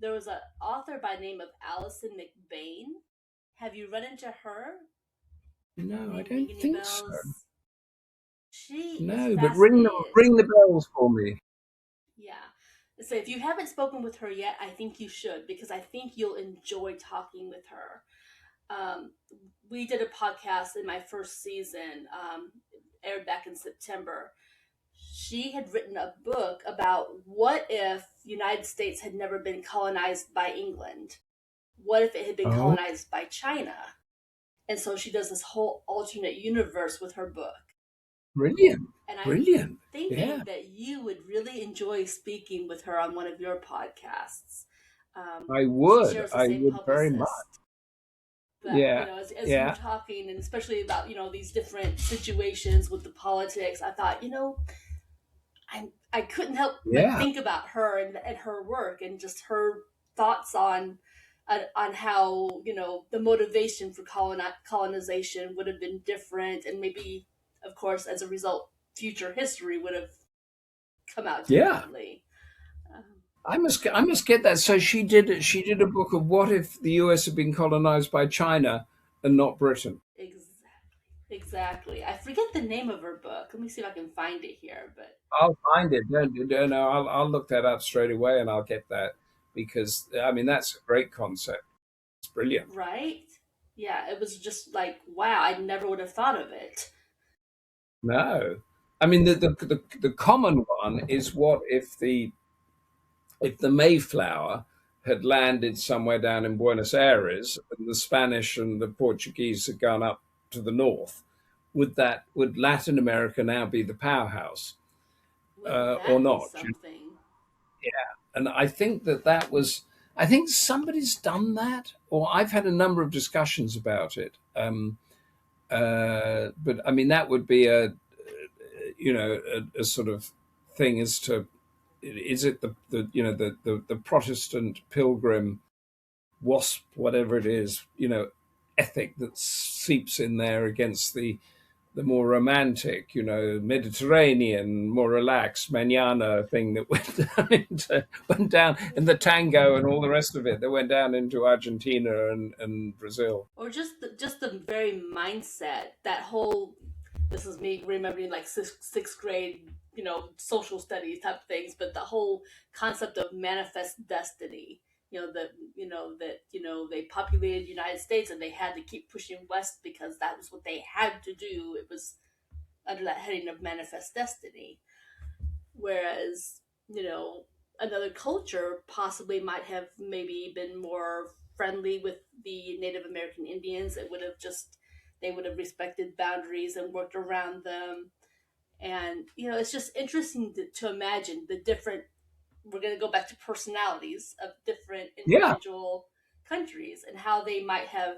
there was an author by the name of Allison McBain. Have you run into her? No, I Name ring don't any think so. bells? She is No, but fascinated. ring the bells for me. Yeah. So if you haven't spoken with her yet, I think you should because I think you'll enjoy talking with her. Um, we did a podcast in my first season, aired back in September. She had written a book about what if the United States had never been colonized by England? What if it had been Oh, colonized by China? And so she does this whole alternate universe with her book. brilliant, And I'm brilliant. Yeah, thinking that you would really enjoy speaking with her on one of your podcasts. She shares the I same would very much. publicist. But Yeah, as you were yeah, talking, and especially about these different situations with the politics, I thought I couldn't help but yeah, think about her and her work and just her thoughts on how the motivation for colonization would have been different, and maybe, of course, as a result, future history would have come out yeah. differently. Um, I must get that. So she did a book of what if the US had been colonized by China and not Britain. exactly, exactly. I forget the name of her book. Let me see if I can find it here. But I'll find it. Don't no, I'll look that up straight away and I'll get that because I mean that's a great concept. It's brilliant. right, yeah, it was just like wow, I never would have thought of it. No, I mean the common one is what if the Mayflower had landed somewhere down in Buenos Aires and the Spanish and the Portuguese had gone up to the north, would Latin America now be the powerhouse Wouldn't or that be not? something? And I think that was I think somebody's done that, or I've had a number of discussions about it. But I mean that would be a sort of thing as to is it the the Protestant pilgrim wasp, whatever it is, ethic that seeps in there against the more romantic, Mediterranean, more relaxed, manana thing that went down, and the tango and all the rest of it that went down into Argentina and Brazil. Or just the very mindset, that whole, this is me remembering like sixth grade, social studies type things, but the whole concept of manifest destiny. That they populated the United States and they had to keep pushing west because that was what they had to do. It was under that heading of manifest destiny. Whereas, another culture possibly might have maybe been more friendly with the Native American Indians. It would have just They would have respected boundaries and worked around them. And it's just interesting to imagine the different. We're going to go back to personalities of different Yeah, individual countries and how they might have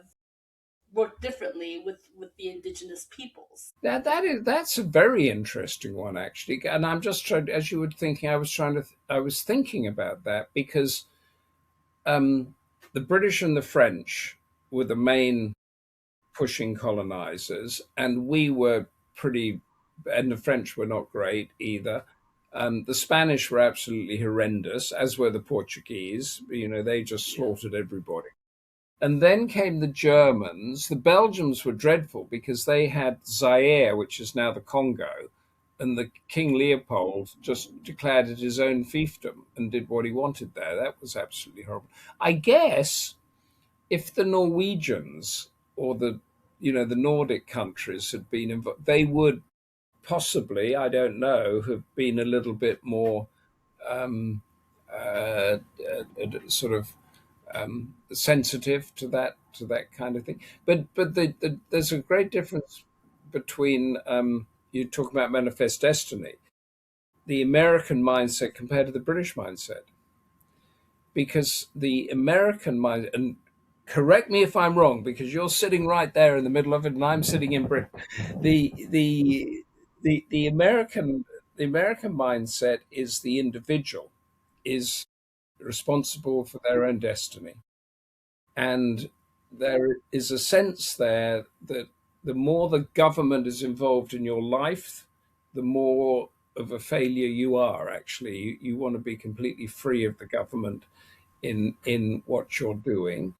worked differently with the indigenous peoples. that's a very interesting one actually, and I'm just trying. As you were thinking, I was thinking about that because the British and the French were the main pushing colonizers, and we were pretty, and the French were not great either. The Spanish were absolutely horrendous, as were the Portuguese. They just Yeah. slaughtered everybody. And then came the Germans. The Belgians were dreadful because they had Zaire, which is now the Congo, and the King Leopold just declared it his own fiefdom and did what he wanted there. That was absolutely horrible. I guess if the Norwegians or the Nordic countries had been involved, they would possibly, I don't know, have been a little bit more um, sort of sensitive to that kind of thing. But there's a great difference between you talk about manifest destiny, the American mindset compared to the British mindset, because the American mind and correct me if I'm wrong because you're sitting right there in the middle of it and I'm sitting in Britain. The the American mindset is the individual is responsible for their own destiny. And there is a sense there that the more the government is involved in your life, the more of a failure you are actually. You want to be completely free of the government in what you're doing.